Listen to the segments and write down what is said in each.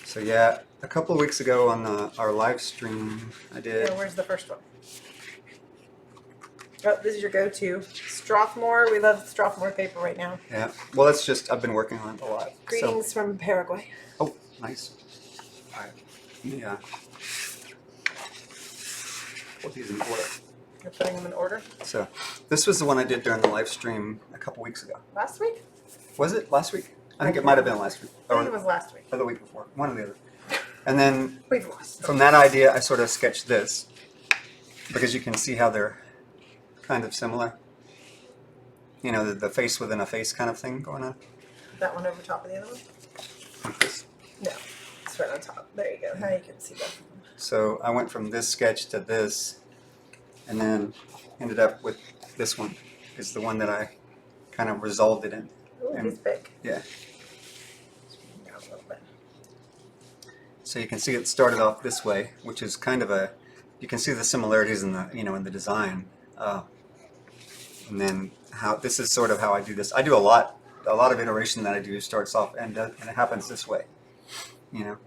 So yeah, a couple of weeks ago on our live stream, I did. Yeah, where's the first one? Oh, this is your go-to. Strathmore. We love Strathmore paper right now. Yeah. Well, it's just I've been working on it a lot. Greetings from Paraguay. Oh, nice. All right. Yeah. Put these in order. You're putting them in order. So this was the one I did during the live stream a couple weeks ago. Last week? Was it last week? I think it might have been last week. I think it was last week. Or the week before. One or the other. And then We've lost. from that idea, I sort of sketched this because you can see how they're kind of similar. You know, the face within a face kind of thing going on. That one over top of the other one? Like this. No, it's right on top. There you go. Now you can see that. So I went from this sketch to this, and then ended up with this one. Is the one that I kind of resolved it in. Ooh, And- he's big. Yeah. Down a little bit. So you can see it started off this way, which is kind of a. You can see the similarities in the in the design, and then how this is sort of how I do this. I do a lot of iteration that I do starts off and it happens this way, you know.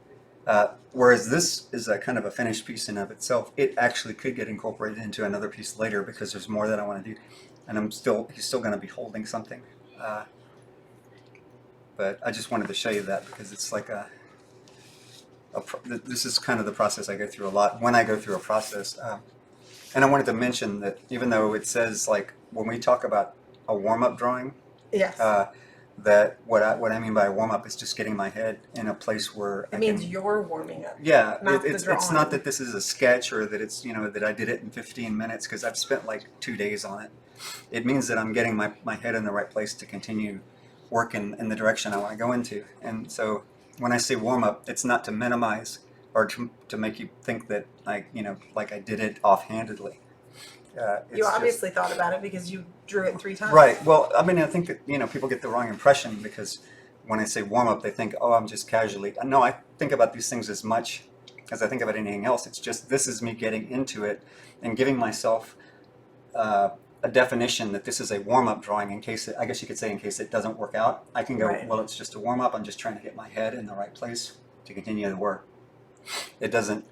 Whereas this is a kind of a finished piece in of itself. It actually could get incorporated into another piece later because there's more that I want to do, and he's still going to be holding something. But I just wanted to show you that because it's like this is kind of the process I go through a lot when I go through a process. And I wanted to mention that even though it says like when we talk about a warm-up drawing, Yes. that what I mean by a warm-up is just getting my head in a place where it means you're warming up. yeah, not the it's drawing. not that this is a sketch or that it's that I did it in 15 minutes because I've spent like 2 days on it. It means that I'm getting my head in the right place to continue working in the direction I want to go into. And so when I say warm-up, it's not to minimize or to make you think that like I did it offhandedly. You obviously thought about it because you drew it 3 times. Right. Well, I mean, I think that people get the wrong impression because when I say warm up, they think, oh, I'm just casually. No, I think about these things as much as I think about anything else. It's just this is me getting into it and giving myself a definition that this is a warm up drawing. In case I guess you could say in case it doesn't work out, I can go, Right. well, it's just a warm up. I'm just trying to get my head in the right place to continue the work. It doesn't.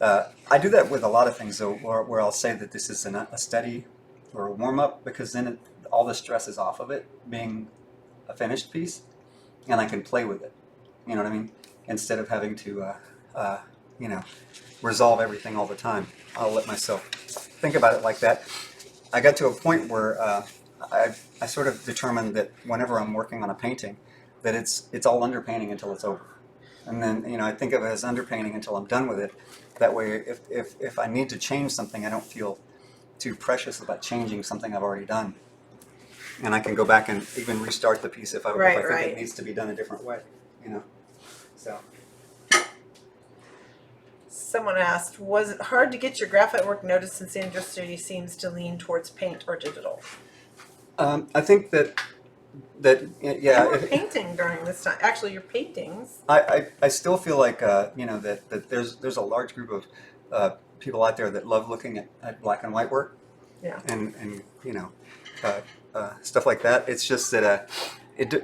I do that with a lot of things, though, where I'll say that this is a study or a warm-up, because then all the stress is off of it being a finished piece, and I can play with it. You know what I mean? Instead of having to, resolve everything all the time. I'll let myself think about it like that. I got to a point where I sort of determined that whenever I'm working on a painting, that it's all underpainting until it's over. And then, I think of it as underpainting until I'm done with it. That way, if I need to change something, I don't feel too precious about changing something I've already done. And I can go back and even restart the piece if I think it needs to be done a different way, So. Someone asked, was it hard to get your graphite work noticed since Sandra Studio seems to lean towards paint or digital? I think that You were painting during this time. Actually, your paintings. I still feel like that there's a large group of people out there that love looking at black and white work. Yeah. And stuff like that. It's just that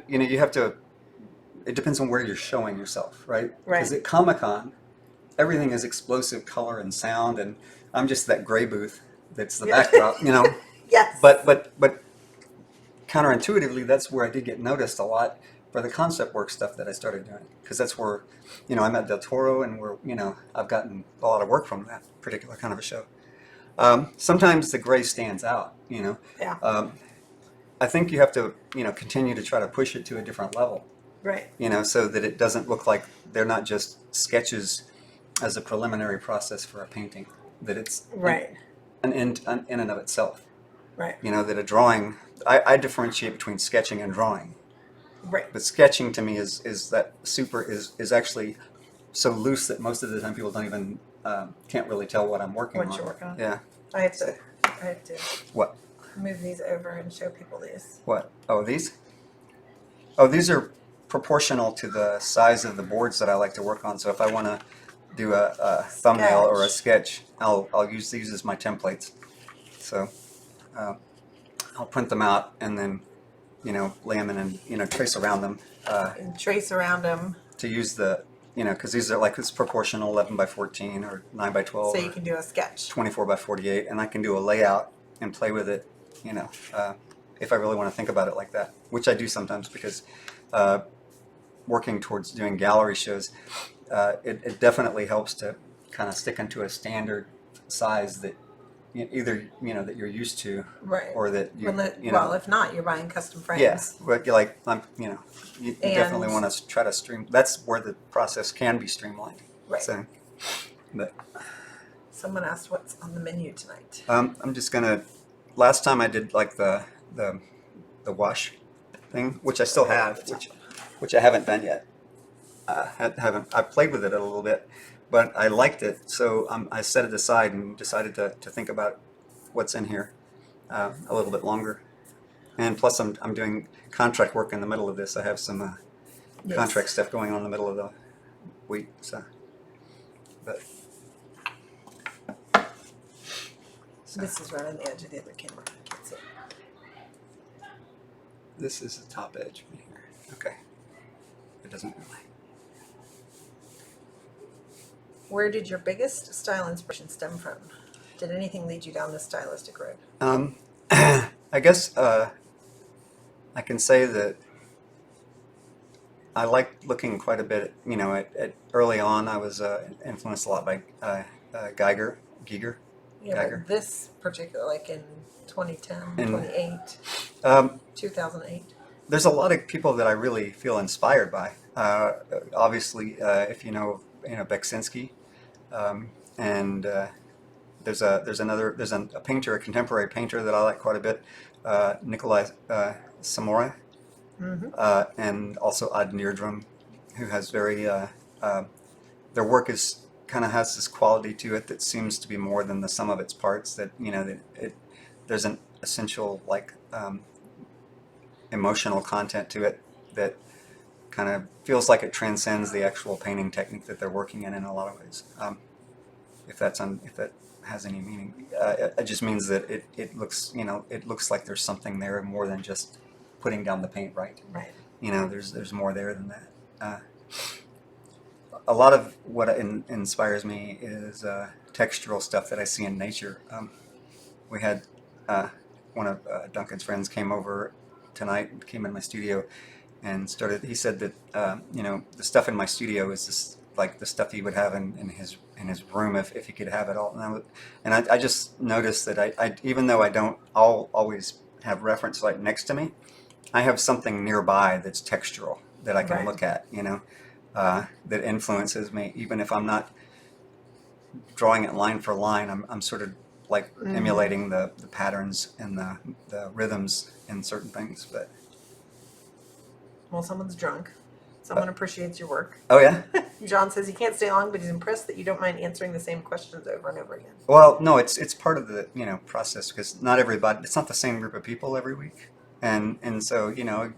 you have to. It depends on where you're showing yourself, right? Right. Because at Comic-Con, everything is explosive color and sound, and I'm just that gray booth that's the backdrop, Yes. But counterintuitively, that's where I did get noticed a lot for the concept work stuff that I started doing, because that's where, I met Del Toro, and where, I've gotten a lot of work from that particular kind of a show. Sometimes the gray stands out, Yeah. I think you have to, continue to try to push it to a different level, Right. so that it doesn't look like they're not just sketches as a preliminary process for a painting, that it's Right. an end in and of itself. Right. That a drawing, I differentiate between sketching and drawing. Right. But sketching to me is actually so loose that most of the time people don't even can't really tell what I'm working on. What you're working on. Yeah. I have to What? move these over and show people these. What? Oh, these? Oh, these are proportional to the size of the boards that I like to work on. So if I want to do a thumbnail or a sketch, I'll use these as my templates. So I'll print them out and then lay them in and trace around them. And trace around them To use the, because these are like it's proportional 11 by 14 or 9 by 12 so you or can do a sketch. 24 by 48, and I can do a layout and play with it, if I really want to think about it like that, which I do sometimes because working towards doing gallery shows, it definitely helps to kind of stick into a standard size that either that you're used to, Right. or that you Well, if not, you're buying custom frames. yeah, but you're like you definitely And- want to try to stream. That's where the process can be streamlined. Right. So, but Someone asked what's on the menu tonight. I'm just gonna. Last time I did like the wash thing, which I still have, which I haven't done yet. I played with it a little bit, but I liked it, so I set it aside and decided to think about what's in here a little bit longer. And plus, I'm doing contract work in the middle of this. I have some Yes. contract stuff going on in the middle of the week. So, but This is right on the edge of the other camera. I can't see it. this is the top edge right here. Okay, it doesn't really. Where did your biggest style inspiration stem from? Did anything lead you down this stylistic road? I guess I can say that I like looking quite a bit. At early on, I was influenced a lot by Giger. Yeah, Geiger. but this particular, like in 2010, In- 28, Um, 2008. there's a lot of people that I really feel inspired by. Obviously, if you know Beksinski, and there's a painter, a contemporary painter that I like quite a bit, Nikolai Samora, and also Ad Nirdrum, who has very their work is kind of has this quality to it that seems to be more than the sum of its parts. That there's an essential emotional content to it that kind of feels like it transcends the actual painting technique that they're working in a lot of ways. If that has any meaning, it just means that it looks like there's something there more than just putting down the paint right. Right. There's more there than that. A lot of what inspires me is textural stuff that I see in nature. We had one of Duncan's friends came over tonight, came in my studio, and started. He said that the stuff in my studio is just like the stuff he would have in his room if he could have it all. And I just noticed that I even though I don't always have reference right next to me, I have something nearby that's textural that I can Right. look at. That influences me, even if I'm not drawing it line for line. I'm sort of like emulating the patterns and the rhythms in certain things. But Well, someone's drunk. Someone appreciates your work. oh yeah. John says he can't stay long, but he's impressed that you don't mind answering the same questions over and over again. Well, no, it's part of the process because not everybody. It's not the same group of people every week, and so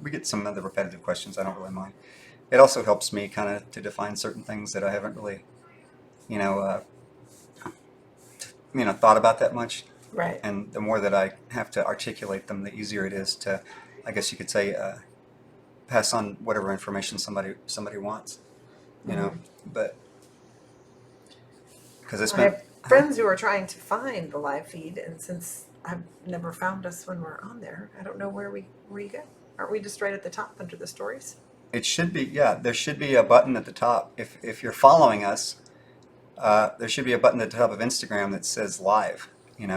we get some of the repetitive questions. I don't really mind. It also helps me kind of to define certain things that I haven't really, thought about that much. Right. And the more that I have to articulate them, the easier it is to, I guess you could say, pass on whatever information somebody wants. But because I I spent. have friends who are trying to find the live feed, and since I've never found us when we're on there, I don't know where you go. Aren't we just right at the top under the stories? It should be, yeah. There should be a button at the top. If you're following us, there should be a button at the top of Instagram that says live. One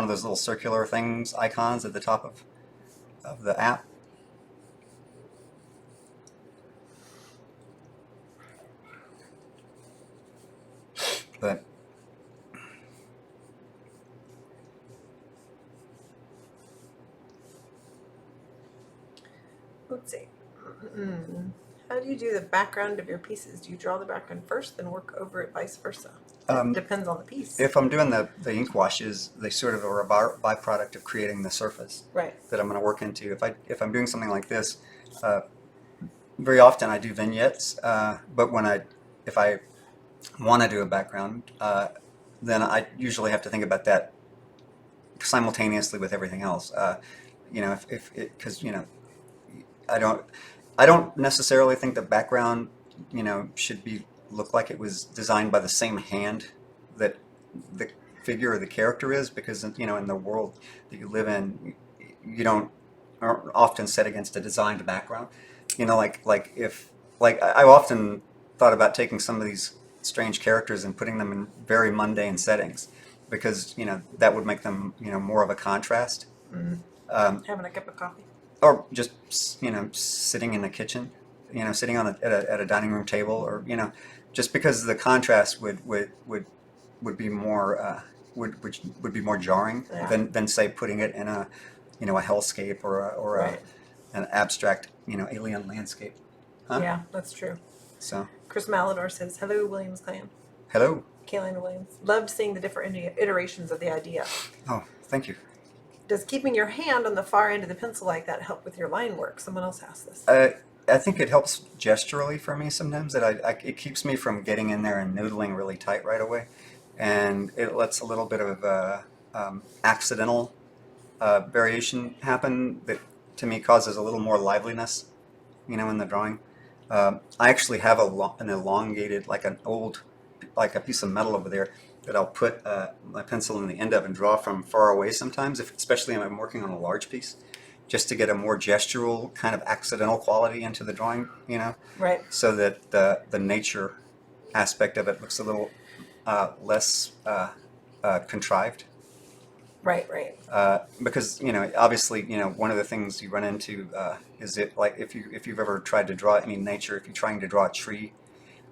of those little circular things, icons at the top of the app. But Let's see. How do you do the background of your pieces? Do you draw the background first, then work over it, vice versa? It depends on the piece. if I'm doing the ink washes, they sort of are a byproduct of creating the surface Right. that I'm going to work into. If I'm doing something like this, very often I do vignettes. But if I want to do a background, then I usually have to think about that simultaneously with everything else. Because I don't necessarily think the background, should look like it was designed by the same hand that the figure or the character is, because in the world that you live in, you don't aren't often set against a designed background. If I've often thought about taking some of these strange characters and putting them in very mundane settings, because that would make them more of a contrast. Having a cup of coffee. Or just sitting in the kitchen, sitting at a dining room table, or just because the contrast would be more would be more jarring Yeah. than say putting it in a hellscape or Right. an abstract alien landscape. Huh? Yeah, that's true. So Chris Malador says, "Hello, Williams clan." hello. Kaylin Williams loved seeing the different iterations of the idea. Oh, thank you. Does keeping your hand on the far end of the pencil like that help with your line work? Someone else asked this. I think it helps gesturally for me sometimes, that it keeps me from getting in there and noodling really tight right away, and it lets a little bit of accidental variation happen that to me causes a little more liveliness, in the drawing. I actually have an elongated, like a piece of metal over there that I'll put my pencil in the end of and draw from far away sometimes, especially if I'm working on a large piece, just to get a more gestural kind of accidental quality into the drawing, Right. so that the nature aspect of it looks a little less contrived. Right. Right. Because obviously one of the things you run into is if you've ever tried to draw any nature, if you're trying to draw a tree,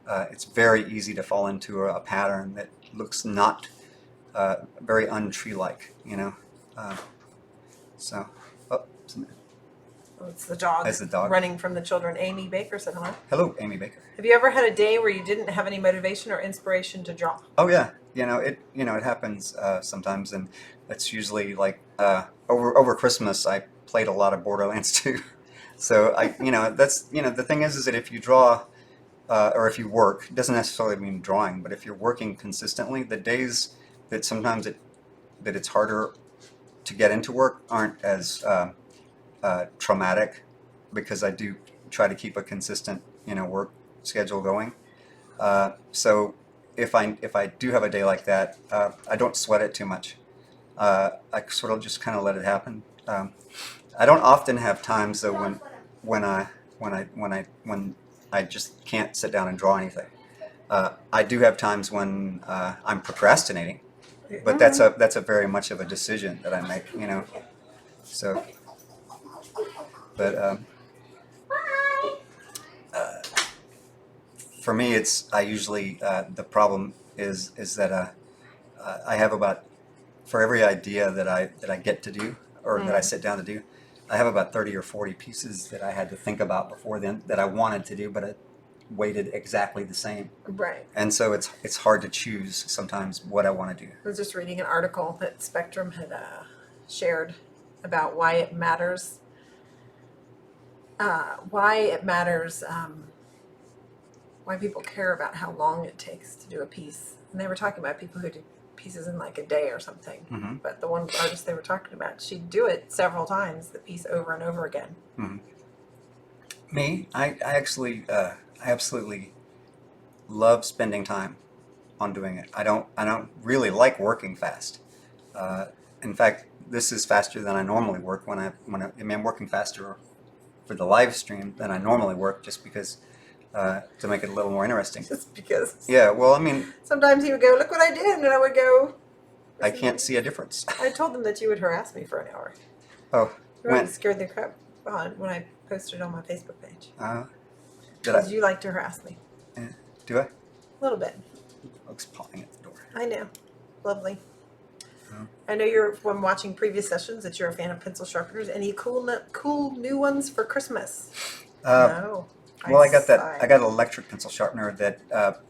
it's very easy to fall into a pattern that looks not very untree-like, so oh, Oh, it's the dog. As the dog. Running from the children. Amy Baker said hello. hello, Amy Baker. Have you ever had a day where you didn't have any motivation or inspiration to draw? Oh yeah, it happens sometimes, and it's usually like over Christmas. I played a lot of Borderlands 2, so that's the thing is that if you draw or if you work, it doesn't necessarily mean drawing, but if you're working consistently, the days that sometimes that it's harder to get into work aren't as traumatic, because I do try to keep a consistent work schedule going. So if I do have a day like that, I don't sweat it too much. I sort of just kind of let it happen. I don't often have times though when I just can't sit down and draw anything. I do have times when I'm procrastinating, but that's a very much of a decision that I make, So, but for me, I usually the problem is that I have about, for every idea that I get to do, or that I sit down to do, I have about 30 or 40 pieces that I had to think about before then that I wanted to do, but it weighted exactly the same. Right. And so it's hard to choose sometimes what I want to do. I was just reading an article that Spectrum had shared about why it matters. Why people care about how long it takes to do a piece. And they were talking about people who do pieces in like a day or something. Mm-hmm. But the one artist they were talking about, she'd do it several times, the piece over and over again. Mm-hmm. Me, I actually I absolutely love spending time on doing it. I don't really like working fast. In fact, this is faster than I normally work. I'm working faster for the live stream than I normally work, just because to make it a little more interesting. Just because. Yeah, well, I mean, Sometimes he would go, "Look what I did," and I would go, I can't see a difference. I told them that you would harass me for an hour. Oh, You really when? scared the crap on when I posted on my Facebook page. Did I? Because you like to harass me. Do I? A little bit. Folks pawing at the door. I know. Lovely. Oh. I know you're, when watching previous sessions, that you're a fan of pencil sharpeners. Any cool new ones for Christmas? No. Well, I got sigh. an electric pencil sharpener that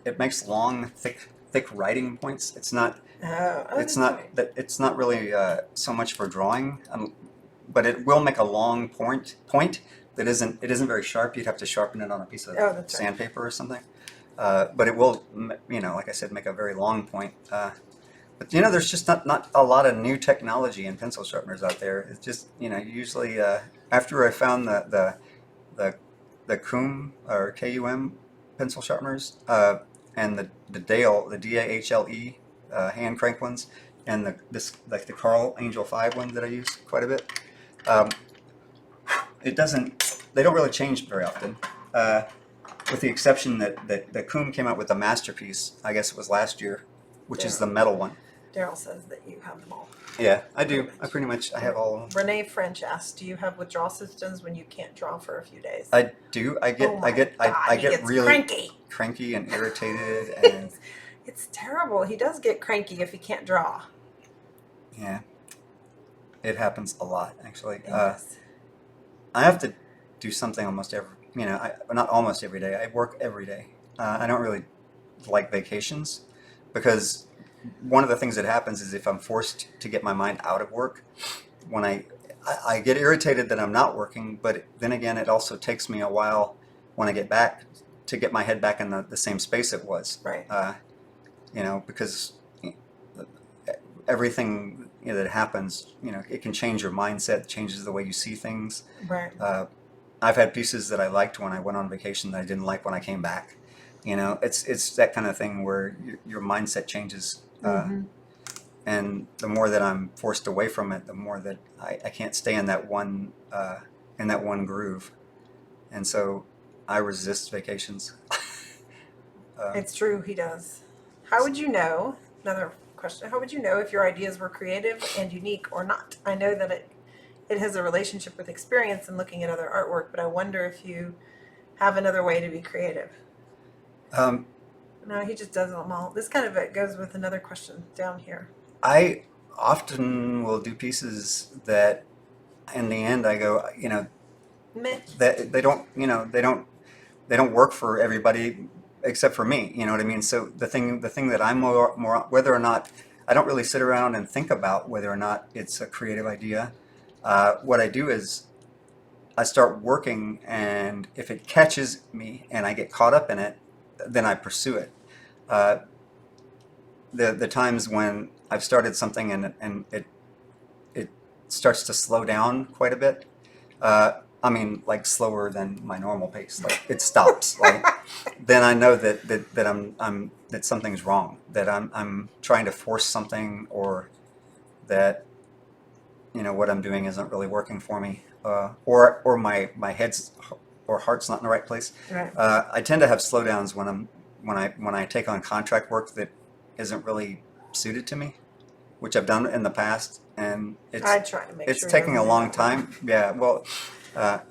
it makes long, thick writing points. It's not That's right. it's not really so much for drawing, but it will make a long point that isn't very sharp. You'd have to sharpen it on a piece of Oh, that's right. sandpaper or something. But it will, like I said, make a very long point. But there's just not a lot of new technology in pencil sharpeners out there. It's just usually after I found the Kum or KUM pencil sharpeners, and the Dale, the DAHLE hand crank ones, and like the Carl Angel 5 one that I use quite a bit. Um, they don't really change very often, with the exception that Kum came out with the masterpiece. I guess it was last year, which is the metal one. Daryl says that you have them all. Yeah, I do. I have all of them. Renee French asks, "Do you have withdrawal symptoms when you can't draw for a few days?" I do. I get really cranky and irritated, and it's terrible. He does get cranky if he can't draw. Yeah, it happens a lot actually. Yes. I have to do something almost every. Not almost every day. I work every day. I don't really like vacations because one of the things that happens is if I'm forced to get my mind out of work, when I get irritated that I'm not working, but then again, it also takes me a while when I get back to get my head back in the same space it was. Right. Because everything that happens, it can change your mindset, changes the way you see things. Right. I've had pieces that I liked when I went on vacation that I didn't like when I came back. It's that kind of thing where your mindset changes. And the more that I'm forced away from it, the more that I can't stay in that one groove, and so I resist vacations. It's true, he does. How would you know? Another question. How would you know if your ideas were creative and unique or not? I know that it has a relationship with experience and looking at other artwork, but I wonder if you have another way to be creative. No, he just does them all. This kind of goes with another question down here. I often will do pieces that, in the end, I go, Meh. that they don't work for everybody except for me. You know what I mean? So the thing that I'm more whether or not I don't really sit around and think about whether or not it's a creative idea. What I do is I start working, and if it catches me and I get caught up in it, then I pursue it. The times when I've started something and it starts to slow down quite a bit. I mean, like slower than my normal pace. Like it stops. Then I know that something's wrong. That I'm trying to force something, or that what I'm doing isn't really working for me, or my head's or heart's not in the right place. Right. I tend to have slowdowns when I take on contract work that isn't really suited to me, which I've done in the past, and I try to make it's sure taking a long time. Yeah, well,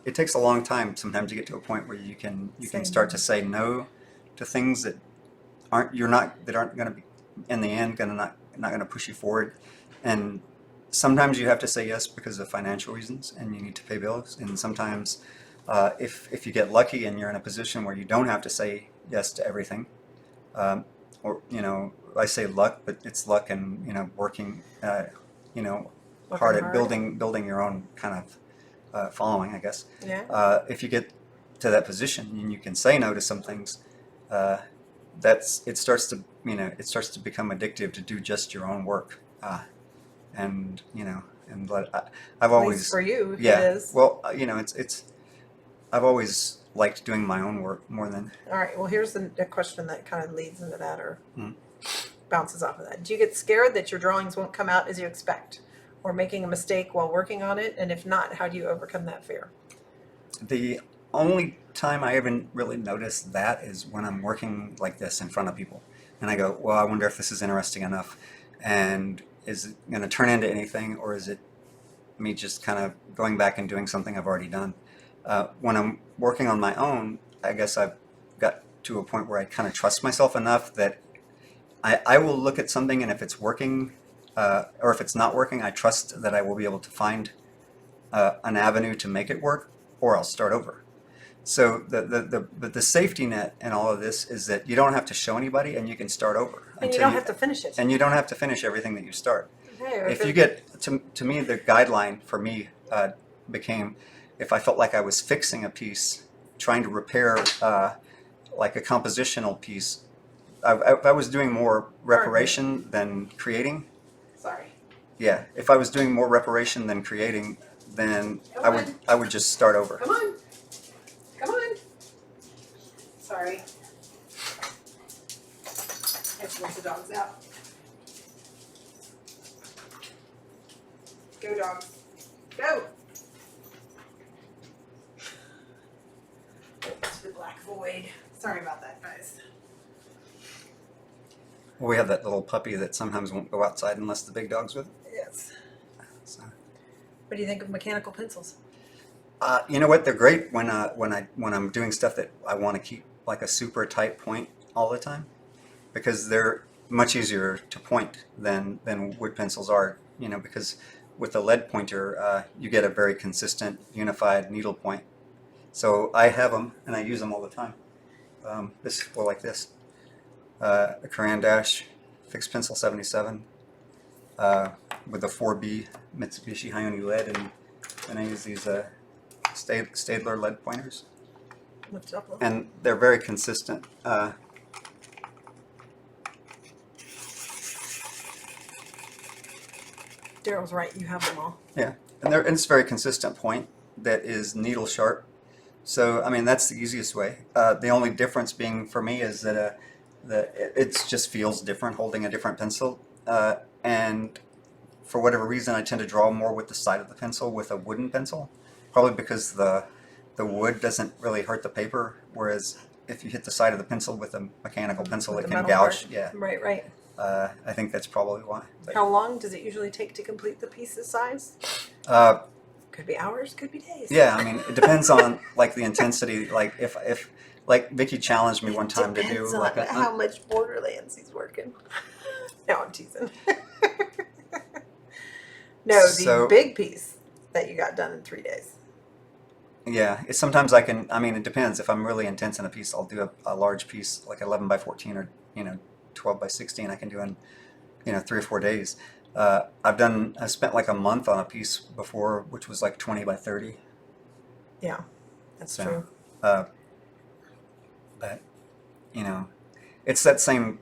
it takes a long time sometimes to get to a point where you can start to say no to things that aren't going to be in the end not going to push you forward, and sometimes you have to say yes because of financial reasons and you need to pay bills, and sometimes if you get lucky and you're in a position where you don't have to say yes to everything, or I say luck, but it's luck and working hard at building your own kind of following, I guess. Yeah. If you get to that position and you can say no to some things, it starts to become addictive to do just your own work, and I've always, at least for you, yeah, it is. well, it's I've always liked doing my own work more than. All right. Well, here's a question that kind of leads into that, or bounces off of that. Do you get scared that your drawings won't come out as you expect, or making a mistake while working on it? And if not, how do you overcome that fear? The only time I even really notice that is when I'm working like this in front of people, and I go, well, I wonder if this is interesting enough, and is it going to turn into anything, or is it me just kind of going back and doing something I've already done? When I'm working on my own, I guess I've got to a point where I kind of trust myself enough that I will look at something, and if it's working, or if it's not working, I trust that I will be able to find an avenue to make it work, or I'll start over. So the safety net in all of this is that you don't have to show anybody, and you can start over. And you don't have to finish it. And you don't have to finish everything that you start. Okay, If you get to me, the guideline for me became, if I felt like I was fixing a piece, trying to repair like a compositional piece, if I was doing more reparation than creating. Sorry. Yeah, if I was doing more reparation than creating, then I would just start over. Come on. have to let the dogs out. Go, dogs. Go! It's the black void. Sorry about that, guys. Well, we have that little puppy that sometimes won't go outside unless the big dog's with it. Yes. So. What do you think of mechanical pencils? You know what? They're great when I'm doing stuff that I want to keep like a super tight point all the time, because they're much easier to point than wood pencils are. You know, because with the lead pointer, you get a very consistent, unified needle point. So I have them and I use them all the time. Like this, a Koran Dash fixed pencil 77 with a 4B Mitsubishi Hayoni lead, and I use these Staedtler lead pointers, Lift it up a little. and they're very consistent. Daryl's right. You have them all. Yeah, and it's a very consistent point that is needle sharp. So I mean that's the easiest way. The only difference being for me is that it just feels different holding a different pencil, and for whatever reason I tend to draw more with the side of the pencil with a wooden pencil, probably because the wood doesn't really hurt the paper, whereas if you hit the side of the pencil with a mechanical pencil, With it the can metal gouge. part. Yeah, Right. I think that's probably why. But, How long does it usually take to complete the piece's size? Could be hours, could be days. Yeah, I mean, it depends on like the intensity. Like if like Vicky challenged me one time to do Depends like on how much Borderlands he's working. No, I'm teasing. No, the So- big piece that you got done in 3 days. yeah. Sometimes I can. I mean, it depends. If I'm really intense in a piece, I'll do a large piece like 11 by 14 or 12 by 16. I can do in 3 or 4 days. I spent like a month on a piece before, which was like 20 by 30. Yeah, that's So, true. But it's that same.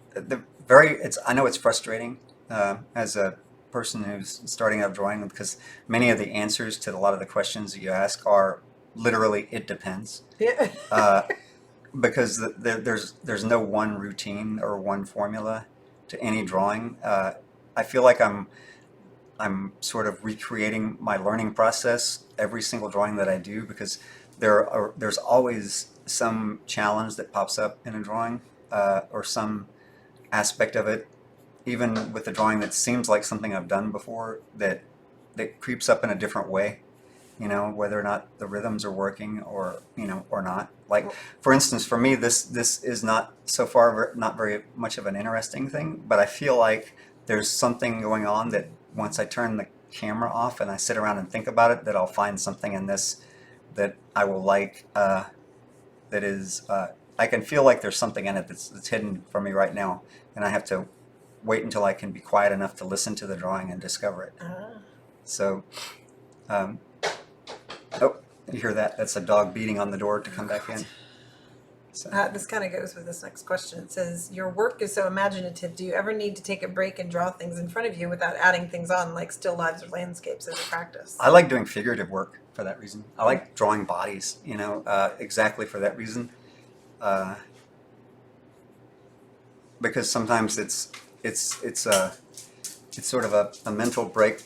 I know it's frustrating as a person who's starting out drawing, because many of the answers to a lot of the questions that you ask are literally "it depends," Yeah. because there's no one routine or one formula to any drawing. I feel like I'm sort of recreating my learning process every single drawing that I do, because there's always some challenge that pops up in a drawing, or some aspect of it, even with the drawing that seems like something I've done before, that creeps up in a different way. Whether or not the rhythms are working or not. Like, for instance, for me, this is not so far not very much of an interesting thing, but I feel like there's something going on that once I turn the camera off and I sit around and think about it, that I'll find something in this that I will like. That is, I can feel like there's something in it that's hidden from me right now, and I have to wait until I can be quiet enough to listen to the drawing and discover it. So, oh, you hear that? That's a dog beating on the door to come back in. So, This kind of goes with this next question. It says, your work is so imaginative. Do you ever need to take a break and draw things in front of you without adding things on, like still lives or landscapes as a practice? I like doing figurative work for that reason. I like drawing bodies, exactly for that reason. Because sometimes it's sort of a mental break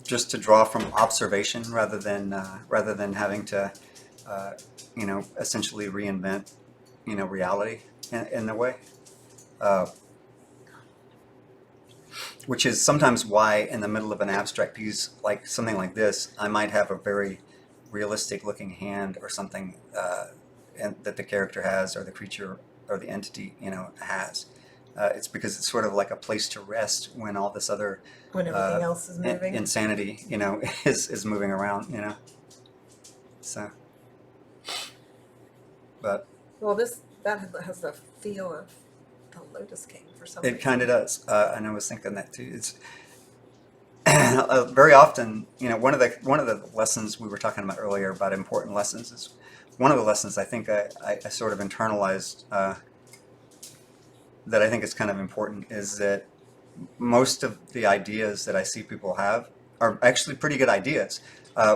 just to draw from observation rather than having to essentially reinvent reality in a way, which is sometimes why in the middle of an abstract piece like something like this, I might have a very realistic looking hand or something that the character has, or the creature or the entity has. It's because it's sort of like a place to rest when all this other When everything else is moving. insanity, is moving around, So, but Well, that has the feel of the Lotus King for some it reason. kind of does, and I was thinking that too. It's very often, one of the lessons we were talking about earlier about important lessons is one of the lessons I think I sort of internalized. That I think is kind of important is that most of the ideas that I see people have are actually pretty good ideas.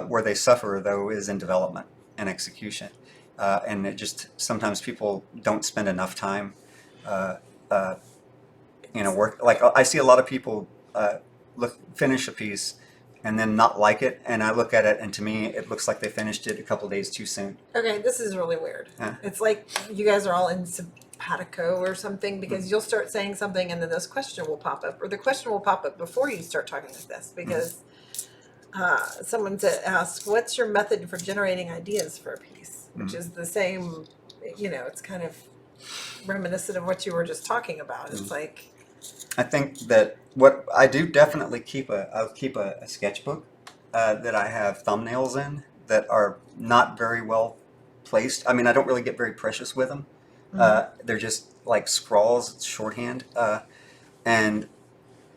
Where they suffer, though, is in development and execution. And it just sometimes people don't spend enough time work. Like I see a lot of people finish a piece and then not like it, and I look at it, and to me, it looks like they finished it a couple days too soon. Okay, this is really weird. It's like you guys are all in simpatico or something, because you'll start saying something and then this question will pop up, or the question will pop up before you start talking like this, because someone asked, what's your method for generating ideas for a piece? Which is the same, it's kind of reminiscent of what you were just talking about. It's like, I think that what I do definitely I'll keep a sketchbook that I have thumbnails in that are not very well placed. I mean, I don't really get very precious with them. They're just like scrawls, it's shorthand, and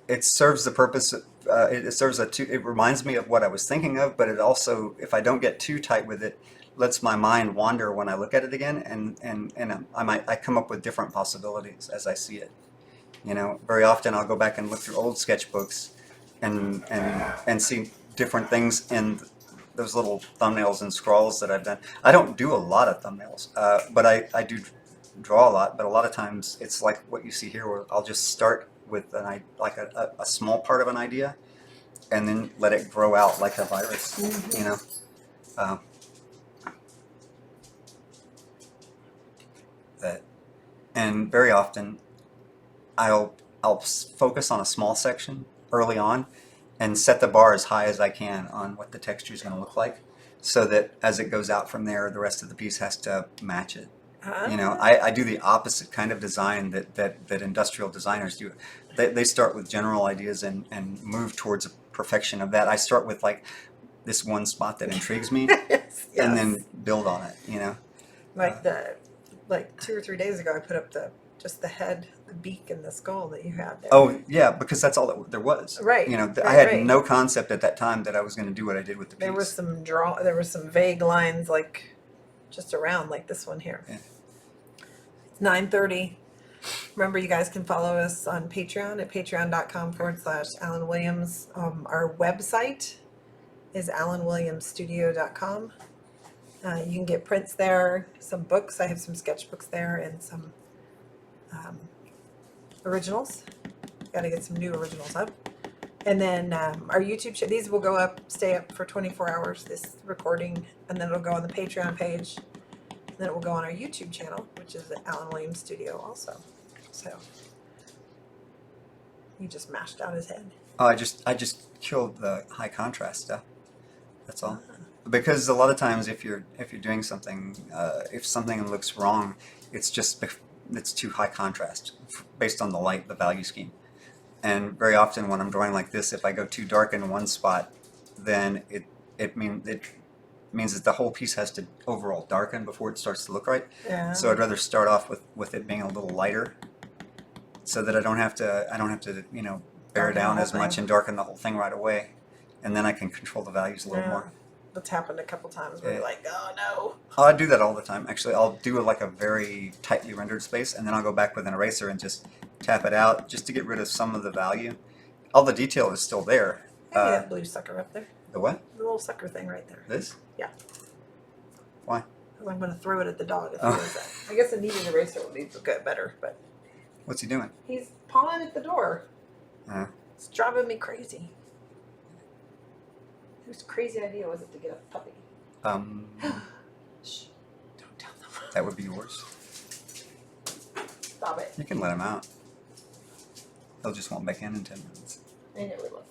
it serves the purpose. It reminds me of what I was thinking of, but it also, if I don't get too tight with it, lets my mind wander when I look at it again, and I come up with different possibilities as I see it. Very often I'll go back and look through old sketchbooks and see different things in those little thumbnails and scrawls that I've done. I don't do a lot of thumbnails, but I do draw a lot. But a lot of times it's like what you see here, where I'll just start with a small part of an idea, and then let it grow out like a virus. And very often I'll focus on a small section early on and set the bar as high as I can on what the texture is going to look like, so that as it goes out from there, the rest of the piece has to match it. I do the opposite kind of design that industrial designers do. They start with general ideas and move towards a perfection of that. I start with like this one spot that intrigues me, yes. And then build on it. Like 2 or 3 days ago, I put up just the head, the beak, and the skull that you had there. Oh yeah, because that's all that there was. Right. I had no concept at that time that I was going to do what I did with the piece. There were some vague lines, like just around, like this one here. Yeah. 9:30. Remember, you guys can follow us on Patreon at patreon.com/AllenWilliams. Our website is AllenWilliamsStudio.com. You can get prints there, some books. I have some sketchbooks there, and some originals. Got to get some new originals up. And then our YouTube channel, these will stay up for 24 hours, this recording, and then it'll go on the Patreon page. And then it will go on our YouTube channel, which is at Allen Williams Studio also. So he just mashed out his head. Oh, I just killed the high contrast stuff. That's all. Because a lot of times, if you're doing something, if something looks wrong, it's too high contrast based on the light, the value scheme. And very often when I'm drawing like this, if I go too dark in one spot, then it means that the whole piece has to overall darken before it starts to look right. Yeah. So I'd rather start off with it being a little lighter, so that I don't have to bear down as much and darken the whole thing right away, and then I can control the values a little more. That's happened a couple times where you're like, oh no. Oh, I do that all the time. Actually, I'll do like a very tightly rendered space, and then I'll go back with an eraser and just tap it out just to get rid of some of the value. All the detail is still there. Maybe that blue sucker up there. The what? The little sucker thing right there. This? Yeah. Why? Because I'm going to throw it at the dog if he does that. I guess a kneaded eraser would be better, but... What's he doing? He's pawing at the door. It's driving me crazy. Whose crazy idea was it to get a puppy? Shh. Don't tell them. That would be yours. Stop it. You can let him out. He'll just want back in 10 minutes. I know we love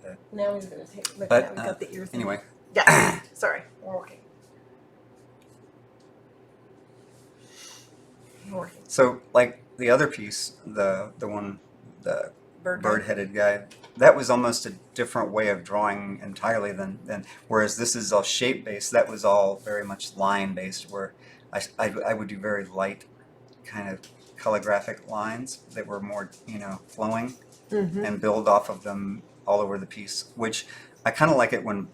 him. Now he's going to take... Look, But, now we got the ears. Anyway. Yeah. Sorry. We're working. We're working. So, like the other piece, the one, the Bird bird-headed guy, that was almost a different way of drawing entirely than whereas this is all shape-based, that was all very much line-based, where I would do very light kind of calligraphic lines that were more, flowing, and build off of them all over the piece, which I kind of like it when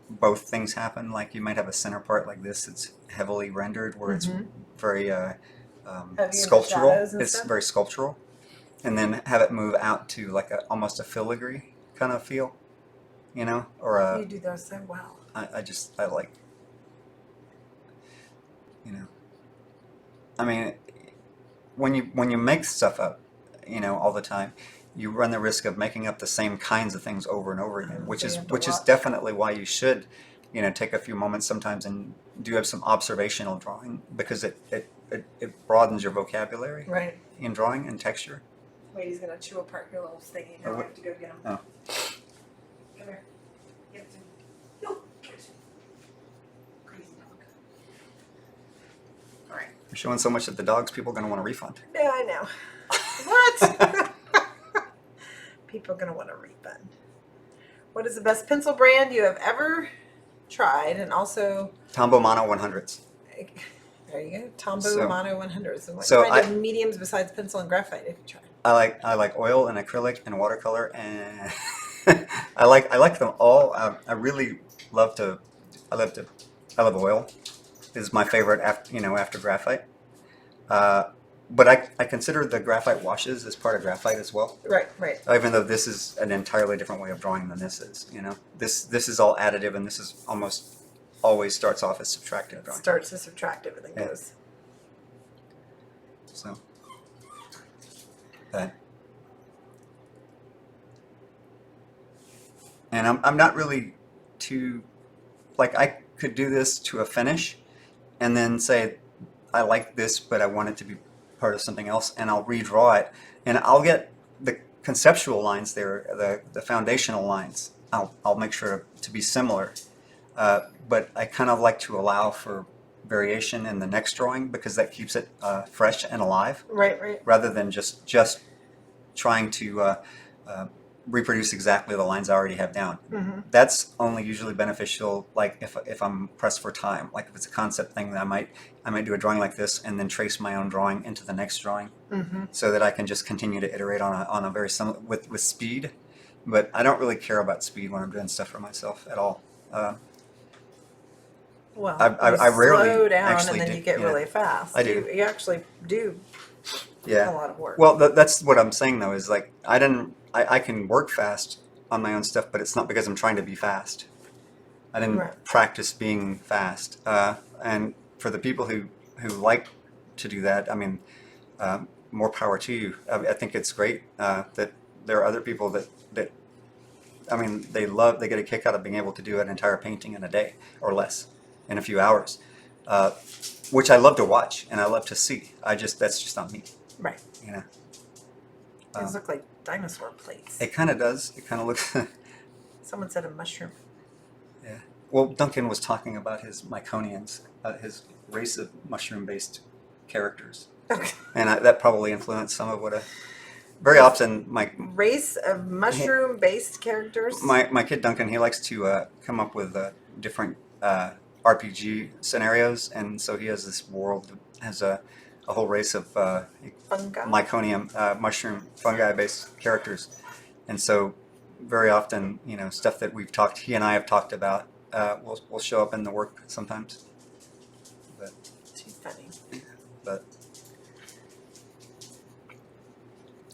both things happen. Like you might have a center part like this that's heavily rendered, where it's very sculptural. It's very sculptural. And then have it move out to like almost a filigree kind of feel, or a... You do those so well. I like, I mean, when you make stuff up, all the time, you run the risk of making up the same kinds of things over and over again, which So you is have to which is watch. definitely why you should, take a few moments sometimes and do have some observational drawing, because it broadens your vocabulary Right. in drawing and texture. Wait, he's gonna chew apart your little thingy. Now I have to go get him. Oh. Come here. Give it to me. No, give it to me. Crazy dog. All right. You're showing so much that the dogs, people are going to want a refund. Yeah, I know. What? People are gonna want a refund. What is the best pencil brand you have ever tried? And also, Tombow Mono 100s. there you go, Tombow So- Mono 100s. And what so kind of mediums besides pencil and graphite have you tried? I like oil and acrylic and watercolor, and I like them all. I really love I love oil. Is my favorite after graphite. But I consider the graphite washes as part of graphite as well. Right. Even though this is an entirely different way of drawing than this is. This is all additive, and this is almost always starts off as subtractive drawing. Starts to subtractive and then Yeah. goes. So, but, and I'm not really too, like, I could do this to a finish and then say, I like this, but I want it to be part of something else, and I'll redraw it, and I'll get the conceptual lines there, the foundational lines. I'll make sure to be similar, but I kind of like to allow for variation in the next drawing, because that keeps it fresh and alive, Right. rather than just trying to reproduce exactly the lines I already have down. Mm-hmm. That's only usually beneficial, like if I'm pressed for time. Like if it's a concept thing, that I might do a drawing like this and then trace my own drawing into the next drawing, so that I can just continue to iterate on a very similar with speed. But I don't really care about speed when I'm doing stuff for myself at all. Well, I you rarely slow down actually and then do, you get really fast. I do. You actually do Yeah. a lot of work. Well, that's what I'm saying though, is like I can work fast on my own stuff, but it's not because I'm trying to be fast. I didn't Right. practice being fast. And for the people who like to do that, I mean, more power to you. I think it's great that there are other people that I mean, they get a kick out of being able to do an entire painting in a day or less, in a few hours, which I love to watch and I love to see. That's just not me. Right. These look like dinosaur plates. It kind of does. It kind of looks. Someone said a mushroom. Yeah. Well, Duncan was talking about his Myconians, his race of mushroom-based characters, Okay. and that probably influenced some of what. Very often, Race of mushroom-based characters. my kid Duncan, he likes to come up with different RPG scenarios, and so he has this world that has a whole race of Fungi. Myconium mushroom fungi-based characters, and so very often, stuff that he and I have talked about will show up in the work sometimes. But Too funny. but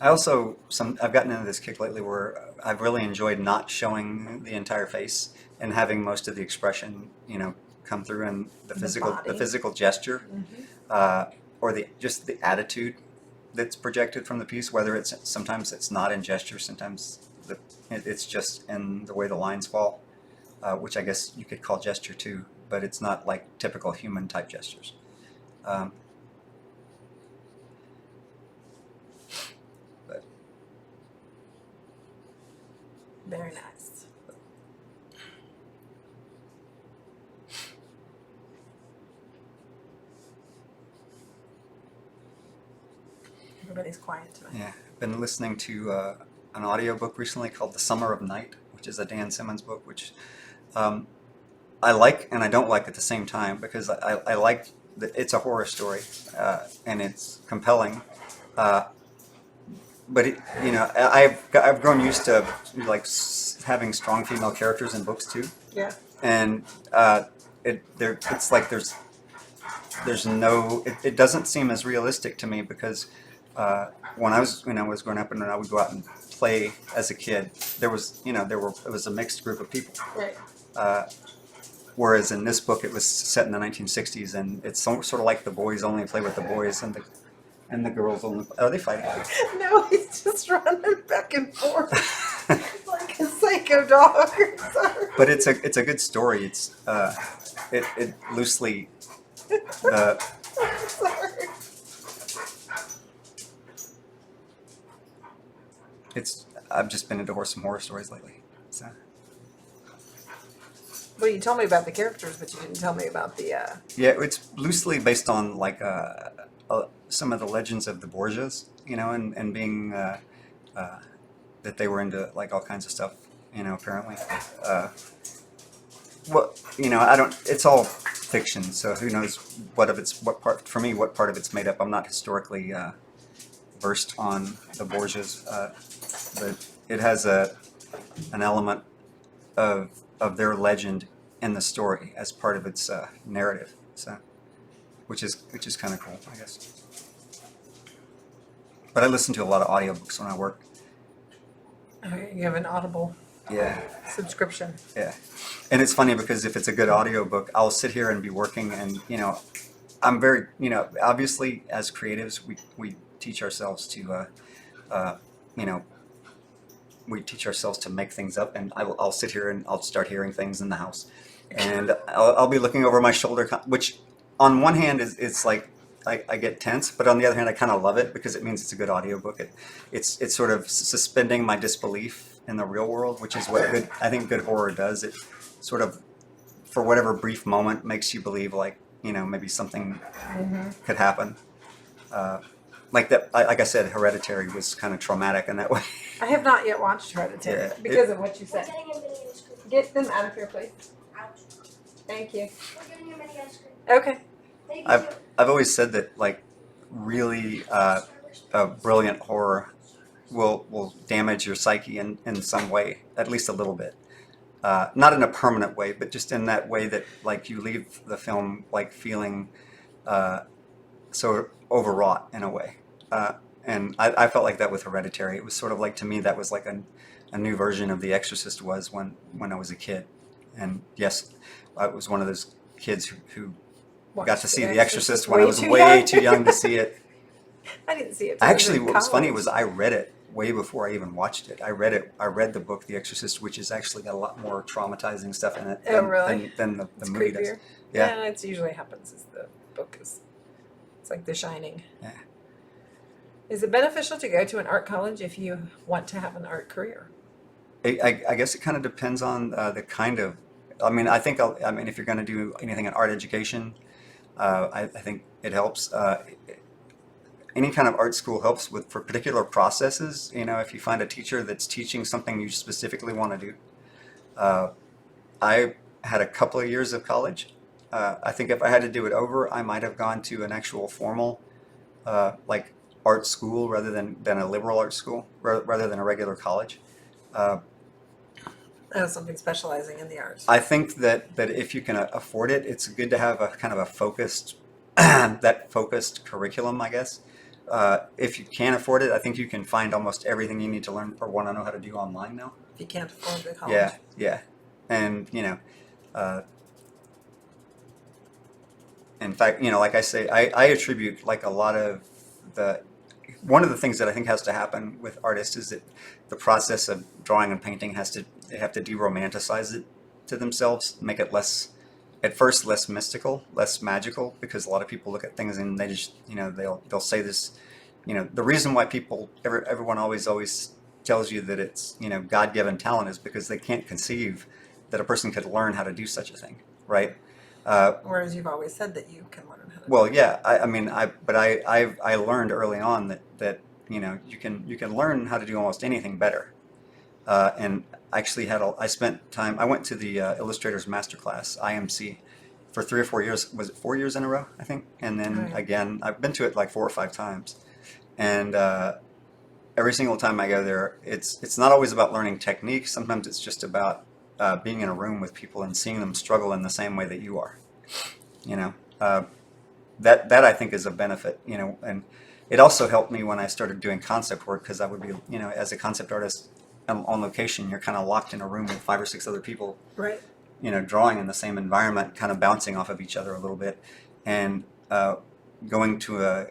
I've gotten into this kick lately where I've really enjoyed not showing the entire face and having most of the expression, come through in the body. physical gesture, or just the attitude that's projected from the piece. Whether sometimes it's not in gesture, sometimes it's just in the way the lines fall, which I guess you could call gesture too, but it's not like typical human type gestures. Very nice. Everybody's quiet tonight. Yeah, I've been listening to an audiobook recently called The Summer of Night, which is a Dan Simmons book, which I like and I don't like at the same time, because I like that it's a horror story and it's compelling. But I've grown used to like having strong female characters in books too, Yeah. and it's like there's no it doesn't seem as realistic to me, because when I was growing up and I would go out and play as a kid, it was a mixed group of people. Right. Whereas in this book, it was set in the 1960s, and it's sort of like the boys only play with the boys, And the girls only, are they fighting? No, he's just running back and forth like a psycho dog. Sorry. But it's a good story. It loosely Sorry. I've just been into some horror stories lately. So Well, you told me about the characters, but you didn't tell me about the. yeah, it's loosely based on like some of the legends of the Borgias, and being that they were into like all kinds of stuff, apparently. I don't. It's all fiction, so who knows what part of it's made up. I'm not historically versed on the Borgias, but it has an element of their legend in the story as part of its narrative. So, which is kind of cool, I guess. But I listen to a lot of audiobooks when I work. Okay, you have an Audible Yeah. subscription. Yeah. And it's funny because if it's a good audiobook, I'll sit here and be working and, I'm very, obviously as creatives, we teach ourselves to, we teach ourselves to make things up, and I'll sit here and I'll start hearing things in the house. And I'll be looking over my shoulder, which on one hand it's like, I get tense, but on the other hand, I kind of love it because it means it's a good audiobook. It's sort of suspending my disbelief in the real world, which is what I think good horror does. It sort of, for whatever brief moment, makes you believe like, maybe something could happen. Like that, like I said, Hereditary was kind of traumatic in that way. I have not yet watched Hereditary Yeah, because of what you We're said. getting a mini ice cream. Get them out of here, please. Ouch. Thank you. We're getting a mini ice cream. Okay. Thank you. I've always said that like really brilliant horror will damage your psyche in some way, at least a little bit. Not in a permanent way, but just in that way that like you leave the film like feeling so overwrought in a way. And I felt like that with Hereditary. It was sort of like, to me, that was like a new version of The Exorcist was when I was a kid. And yes, I was one of those kids who got to see The Exorcist when I was way too young to see it. I didn't see it. till I was Actually, in what was funny college. was I read it way before I even watched it. I read the book The Exorcist, which has actually got a lot more traumatizing stuff in it Oh, really? than the It's movie does. creepier. Yeah. Yeah, it's usually happens as the book is. It's like The Shining. Yeah. Is it beneficial to go to an art college if you want to have an art career? I guess it kind of depends on the kind of. I mean, if you're going to do anything in art education, I think it helps. Any kind of art school helps for particular processes. If you find a teacher that's teaching something you specifically want to do. I had a couple of years of college. I think if I had to do it over, I might have gone to an actual formal, like art school rather than a liberal art school, rather than a regular college. Something specializing in the arts. I think that if you can afford it, it's good to have a kind of a focused, that focused curriculum, I guess. If you can't afford it, I think you can find almost everything you need to learn or want to know how to do online now. If you can't afford the college. Yeah, yeah. And, in fact, like I say, I attribute like a lot of one of the things that I think has to happen with artists is that the process of drawing and painting they have to de-romanticize it to themselves, make it at first less mystical, less magical, because a lot of people look at things and they just, they'll say this, the reason why everyone always tells you that it's, God-given talent is because they can't conceive that a person could learn how to do such a thing, right? Whereas you've always said that you can learn how to. Well, yeah, I learned early on that you can learn how to do almost anything better, and actually I spent time. I went to the Illustrators Masterclass (IMC) for 3 or 4 years. Was it 4 years in a row? I think, and then Right. again, I've been to it like 4 or 5 times, and every single time I go there, it's not always about learning technique. Sometimes it's just about being in a room with people and seeing them struggle in the same way that you are. That I think is a benefit. And it also helped me when I started doing concept work, because I would be, as a concept artist on location, you're kind of locked in a room with 5 or 6 other people, Right. drawing in the same environment, kind of bouncing off of each other a little bit, and going to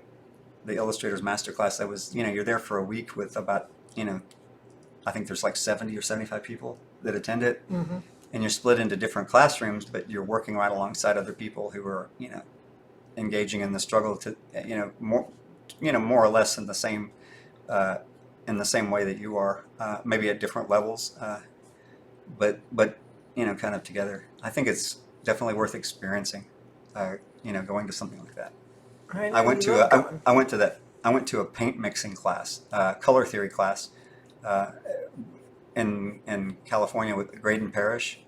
the illustrator's masterclass, I was, you're there for a week with about, I think there's like 70 or 75 people that attend it, and you're split into different classrooms, but you're working right alongside other people who are, engaging in the struggle to, more or less uh, in the same way that you are, maybe at different levels, but kind of together. I think it's definitely worth experiencing, going to something like that. I went to a paint mixing class, color theory class, in California with Graydon Parrish.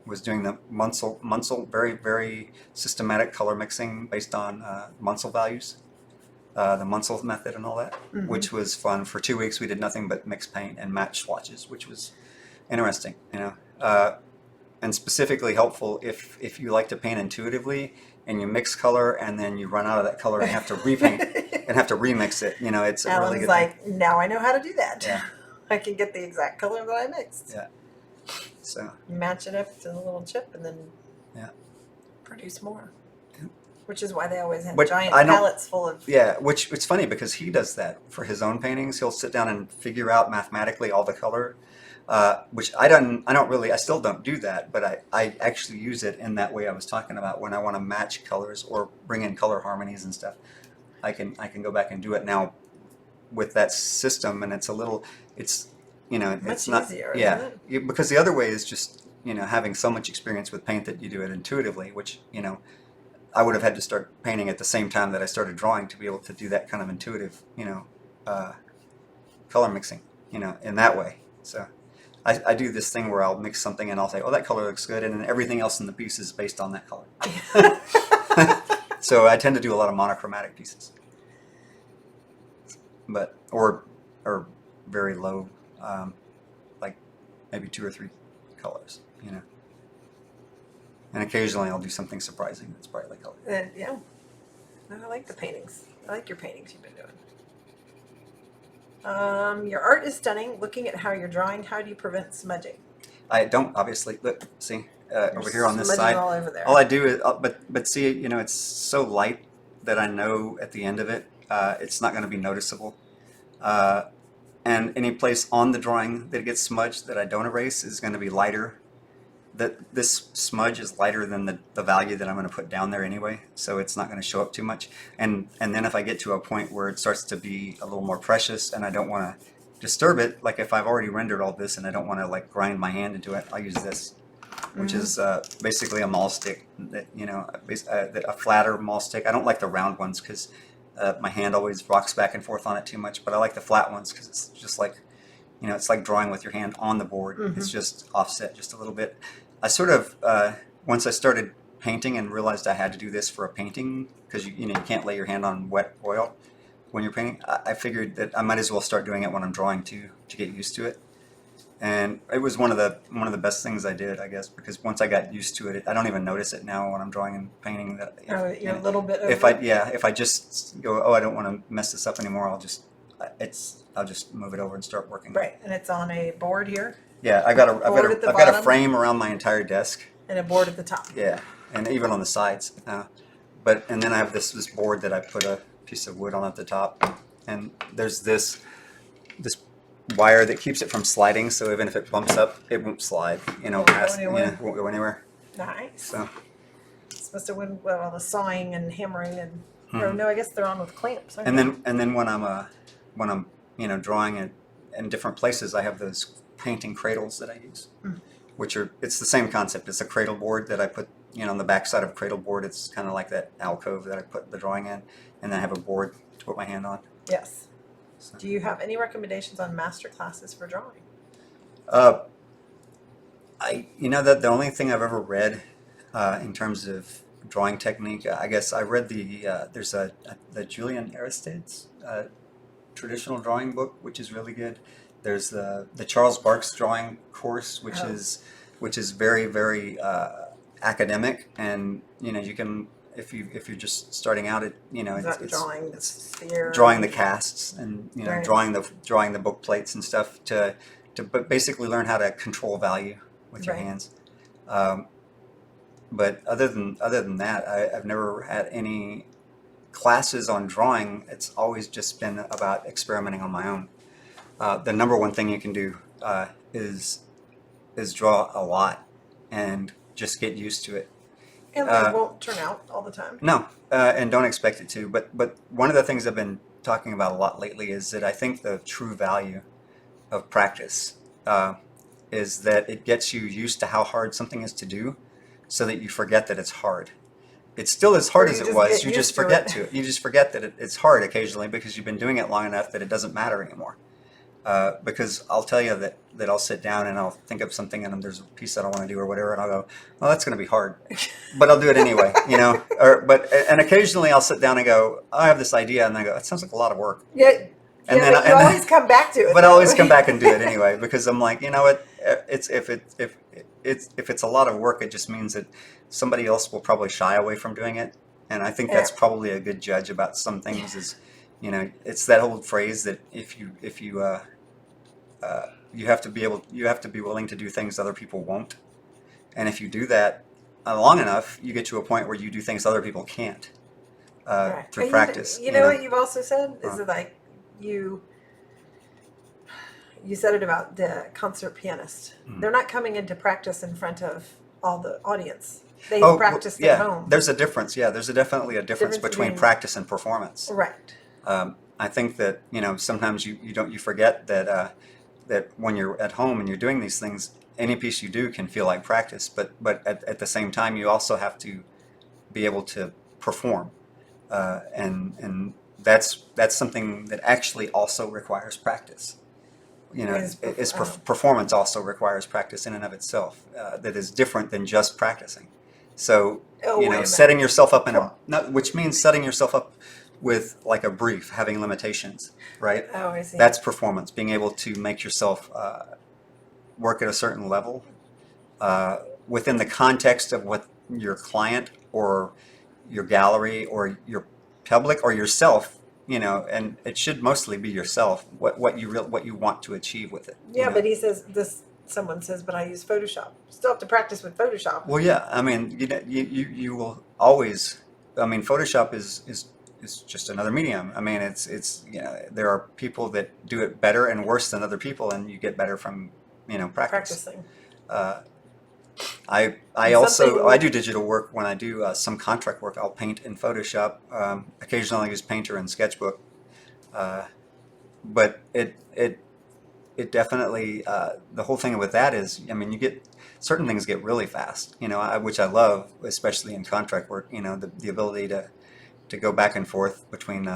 Was doing the Munsell, very, very systematic color mixing based on Munsell values, the Munsell method and all that, which was fun. For 2 weeks, we did nothing but mix paint and match swatches, which was interesting, and specifically helpful if you like to paint intuitively and you mix color and then you run out of that color and have to repaint and have to remix it. It's a really good like, now I know how to do that. Yeah. I can get the exact color that I mixed. Yeah. So match it up to the little chip and then produce more. Yeah. Which is why they always have giant palettes full of. Yeah, which it's funny because he does that for his own paintings. He'll sit down and figure out mathematically all the color, which I still don't do that, but I actually use it in that way I was talking about when I want to match colors or bring in color harmonies and stuff. I can go back and do it now with that system, and it's not easier, yeah, isn't it? because the other way is just having so much experience with paint that you do it intuitively, which I would have had to start painting at the same time that I started drawing to be able to do that kind of intuitive color mixing in that way. So I do this thing where I'll mix something and I'll say, oh, that color looks good, and then everything else in the piece is based on that color. So I tend to do a lot of monochromatic pieces, but or very low, like maybe 2 or 3 colors, and occasionally I'll do something surprising that's brightly colored. Yeah, I like the paintings. I like your paintings you've been doing. Your art is stunning. Looking at how you're drawing, how do you prevent smudging? I don't, obviously. Look, see, over here on this side. All over there. All I do is, but see, it's so light that I know at the end of it, it's not going to be noticeable. And any place on the drawing that gets smudged that I don't erase is going to be lighter. That this smudge is lighter than the value that I'm going to put down there anyway, so it's not going to show up too much. And then if I get to a point where it starts to be a little more precious and I don't want to disturb it, like if I've already rendered all this and I don't want to like grind my hand into it, I'll use this, which is basically a maul stick, that a flatter maul stick. I don't like the round ones because my hand always rocks back and forth on it too much, but I like the flat ones because it's just like, it's like drawing with your hand on the board. It's just offset just a little bit. I sort of, once I started painting and realized I had to do this for a painting, because you can't lay your hand on wet oil when you're painting, I figured that I might as well start doing it when I'm drawing to get used to it. And it was one of the best things I did, I guess, because once I got used to it, I don't even notice it now when I'm drawing and painting. That you're a little bit over. If I just go, oh, I don't want to mess this up anymore, I'll just move it over and start working. Right, and it's on a board here. Yeah, I've got a frame around my entire desk. And a board at the top. Yeah, and even on the sides. And then I have this board that I put a piece of wood on at the top, and there's this wire that keeps it from sliding. So even if it bumps up, it won't slide. It won't go anywhere. Nice. So it's supposed to win well all the sawing and hammering and. Or no, I guess they're on with clamps. And then when I'm drawing in different places, I have those painting cradles that I use, it's the same concept. It's a cradle board that I put, on the back side of a cradle board. It's kind of like that alcove that I put the drawing in, and then I have a board to put my hand on. Yes. So. Do you have any recommendations on master classes for drawing? That the only thing I've ever read in terms of drawing technique, I guess I read there's the Julian Aristide's traditional drawing book, which is really good. There's the Charles Barks drawing course, which is very, very academic, and you can, if you're just starting out, it's drawing the sphere, drawing the casts, and right. drawing the book plates and stuff to basically learn how to control value with your hands. But other than that, I've never had any classes on drawing, it's always just been about experimenting on my own. The number one thing you can do is draw a lot and just get used to it. And it won't turn out all the time. No, and don't expect it to. But one of the things I've been talking about a lot lately is that I think the true value of practice is that it gets you used to how hard something is to do, so that you forget that it's hard. It's still as hard as it was. You just forget to it. You just forget that it's hard occasionally because you've been doing it long enough that it doesn't matter anymore. Because I'll tell you that I'll sit down and I'll think of something and there's a piece that I want to do or whatever, and I'll go, well, that's going to be hard, but I'll do it anyway, you know. And occasionally I'll sit down and go, I have this idea, and I go, that sounds like a lot of work. Yeah. And then you always come back to it. But I always come back and do it anyway because I'm like, you know what? If it's a lot of work, it just means that somebody else will probably shy away from doing it, and I think that's probably a good judge about some things. Is, you know, it's that old phrase that if you have to be willing to do things other people won't, and if you do that long enough, you get to a point where you do things other people can't through practice. You know what you've also said is that, like, you said it about the concert pianist. Mm-hmm. They're not coming into practice in front of all the audience. They practice at home. There's a difference. Yeah, there's definitely a difference between practice and performance. Right. I think that, you know, sometimes you forget that that when you're at home and you're doing these things, any piece you do can feel like practice. But at the same time, you also have to be able to perform, and that's something that actually also requires practice. You know, performance also requires practice in and of itself. That is different than just practicing. So, setting yourself up which means setting yourself up with like a brief, having limitations, right? Oh, I see. That's performance. Being able to make yourself work at a certain level within the context of what your client or your gallery or your public or yourself, you know, and it should mostly be yourself. What you want to achieve with it. Yeah, you know? But he says this. Someone says, but I use Photoshop. Still have to practice with Photoshop. Well, yeah. I mean, you will always. I mean, Photoshop is just another medium. I mean, it's you know, there are people that do it better and worse than other people, and you get better from, you know, practicing. I do digital work. When I do some contract work, I'll paint in Photoshop. Occasionally I use Painter and Sketchbook, but it definitely the whole thing with that is, I mean, you get certain things get really fast, you know, which I love, especially in contract work. You know, the ability to go back and forth between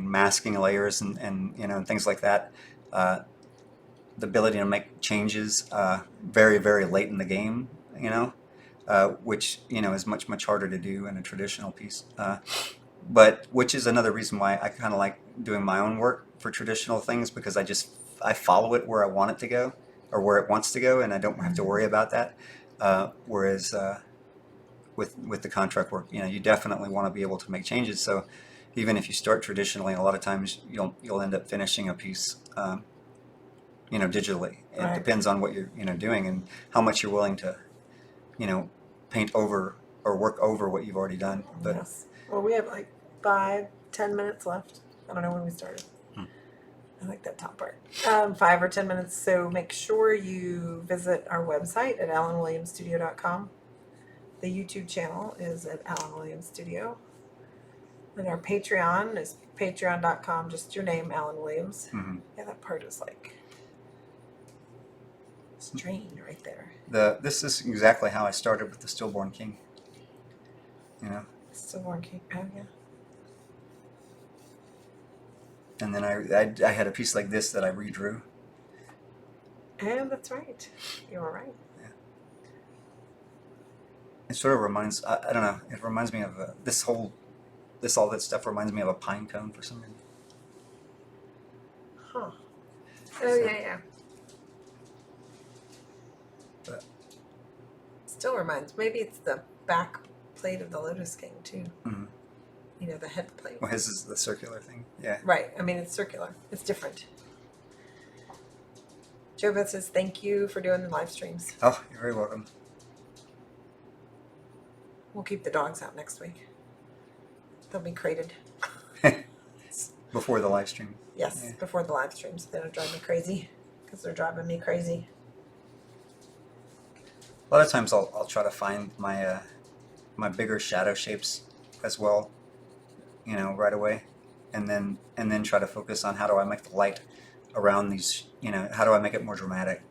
masking layers and you know, and things like that. The ability to make changes very, very late in the game, you know, which, you know, is much harder to do in a traditional piece. But which is another reason why I kind of like doing my own work for traditional things, because I follow it where I want it to go or where it wants to go, and I don't have to worry about that. Whereas with the contract work, you know, you definitely want to be able to make changes. So even if you start traditionally, a lot of times you'll end up finishing a piece, you know, digitally. It depends on what you're, you know, doing and how much you're willing to, you know, paint over or work over what you've already done. But yes. Well, we have like 5-10 minutes left. I don't know when we started. I like that top part. 5 or 10 minutes. So make sure you visit our website at AllenWilliamsStudio.com. The YouTube channel is at AllenWilliams Studio. And our Patreon is patreon.com, just your name, Allen Williams. Mm-hmm. Yeah, that part is like strained right there. This is exactly how I started with the Stillborn King. You know? Stillborn King, oh yeah. And then I had a piece like this that I redrew. And that's right. You were right. Yeah. It sort of reminds, I don't know, it reminds me of all that stuff reminds me of a pine cone for some reason. Huh. Oh, yeah. But still reminds, maybe it's the back plate of the Lotus King too. Mm-hmm. You know, the head plate. Well, his is the circular thing. Yeah. Right. I mean, it's circular. It's different. Joe Beth says, thank you for doing the live streams. Oh, you're very welcome. We'll keep the dogs out next week. They'll be crated. before the live stream. Yes, Yeah. before the live streams. They don't drive me crazy because they're driving me crazy. A lot of times I'll try to find my bigger shadow shapes as well, right away, and then try to focus on how do I make the light around these, how do I make it more dramatic,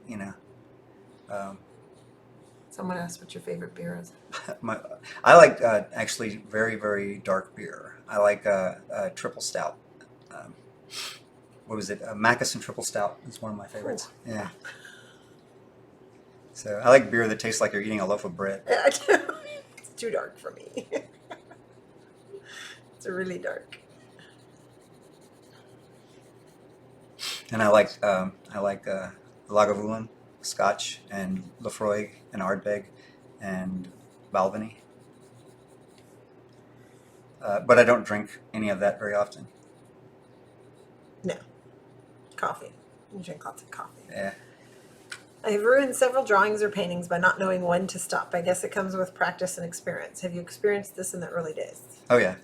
Someone asked what your favorite beer is. I like actually very, very dark beer. I like triple stout. What was it? Macusson triple stout is one of my favorites. Ooh. Yeah. So I like beer that tastes like you're eating a loaf of bread. It's too dark for me. It's really dark. And I like Lagavulin, Scotch, and Lafroig, and Ardbeg, and Balvenie. But I don't drink any of that very often. No. Coffee. You drink lots of coffee. Yeah. I have ruined several drawings or paintings by not knowing when to stop. I guess it comes with practice and experience. Have you experienced this in the early days? Oh yeah.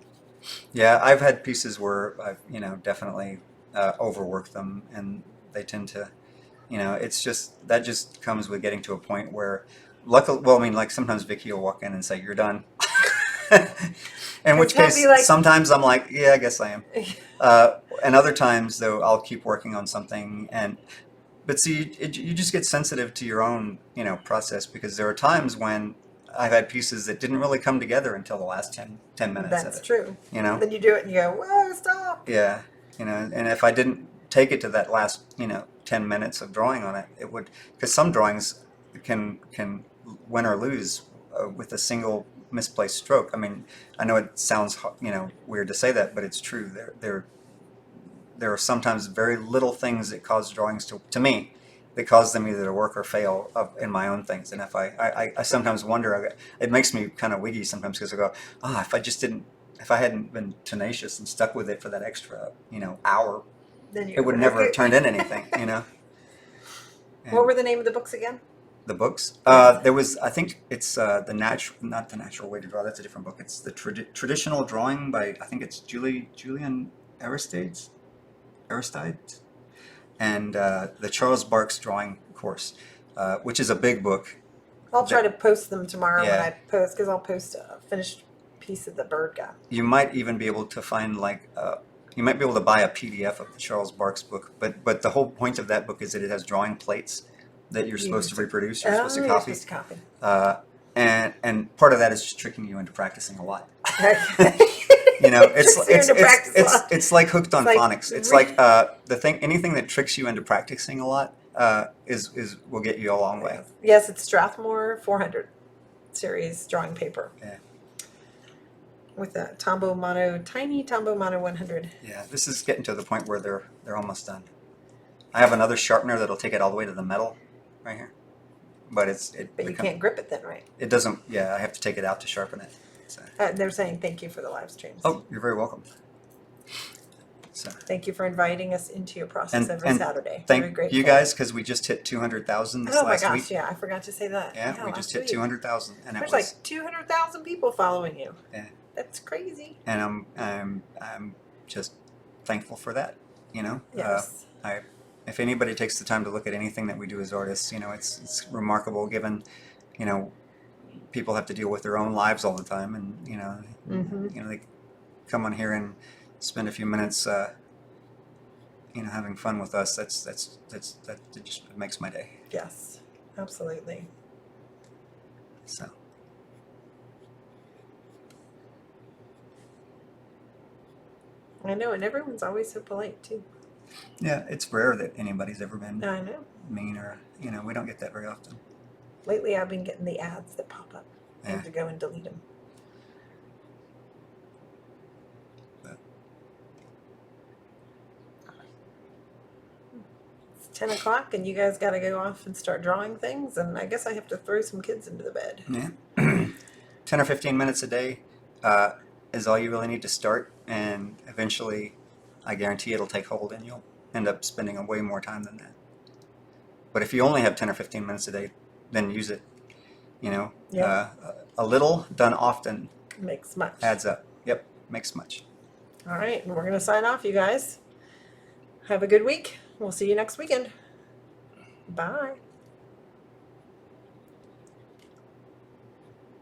Yeah, I've had pieces where I've, definitely overworked them, and they tend to, it's just, that just comes with getting to a point where, luckily, well, I mean, like sometimes Vicky will walk in and say, "You're done." In which case, sometimes I'm like, "Yeah, I guess I am." And other times, though, I'll keep working on something, but see, you just get sensitive to your own, process, because there are times when I've had pieces that didn't really come together until the last 10 minutes of it. That's true. You know? Then you do it and you go, "Whoa, stop." Yeah. And if I didn't take it to that last, 10 minutes of drawing on it, it would, because some drawings can win or lose with a single misplaced stroke. I mean, I know it sounds, weird to say that, but it's true. There are sometimes very little things that cause drawings to me, that cause them either to work or fail in my own things. And if I sometimes wonder, it makes me kind of wiggy sometimes, because I go, if I hadn't been tenacious and stuck with it for that extra, hour, Then it would never have turned in anything, What were the name of the books again? The books. There was, I think it's not the Natural Way to Draw. That's a different book. It's the Traditional Drawing by, I think it's Julian Aristide, and the Charles Barks Drawing Course, which is a big book. I'll try to post them tomorrow when Yeah. I post, because I'll post a finished piece of the bird guy. You might even be able to find you might be able to buy a PDF of the Charles Barks book, but the whole point of that book is that it has drawing plates that you're supposed to reproduce, you're supposed to copy. You're supposed to copy. And part of that is just tricking you into practicing a lot. Tricks you into practice a lot. It's like hooked on It's like phonics. It's like anything that tricks you into practicing a lot will get you a long way. Yes, it's Strathmore 400 series drawing paper. Yeah. With a tiny Tombow Mono 100. Yeah, this is getting to the point where they're almost done. I have another sharpener that'll take it all the way to the metal, right here. But you can't grip it then, right? It doesn't. Yeah, I have to take it out to sharpen it. So. They're saying thank you for the live streams. Oh, you're very welcome. So. Thank you for inviting us into your process every Saturday. Thank you guys, because we just hit 200,000 this last week. Oh my gosh, yeah, I forgot to say that. Yeah, we just hit 200,000, and there's like 200,000 people following you. Yeah. That's crazy. And I'm just thankful for that. Yes. If anybody takes the time to look at anything that we do as artists, it's remarkable, given, people have to deal with their own lives all the time, and they come on here and spend a few minutes, having fun with us. That just makes my day. Yes, absolutely. So. I know, and everyone's always so polite too. Yeah, it's rare that anybody's ever been I know. mean, or we don't get that very often. Lately, I've been getting the ads that pop up. I have Yeah. to go and delete them. But. It's 10 o'clock, and you guys got to go off and start drawing things, and I guess I have to throw some kids into the bed. Yeah. 10 or 15 minutes a day is all you really need to start, and eventually I guarantee it'll take hold, and you'll end up spending way more time than that. But if you only have 10 or 15 minutes a day, then use it. Yeah. A little done often Makes much. adds up. Yep, makes much. All right, and we're gonna sign off, you guys. Have a good week. We'll see you next weekend. Bye.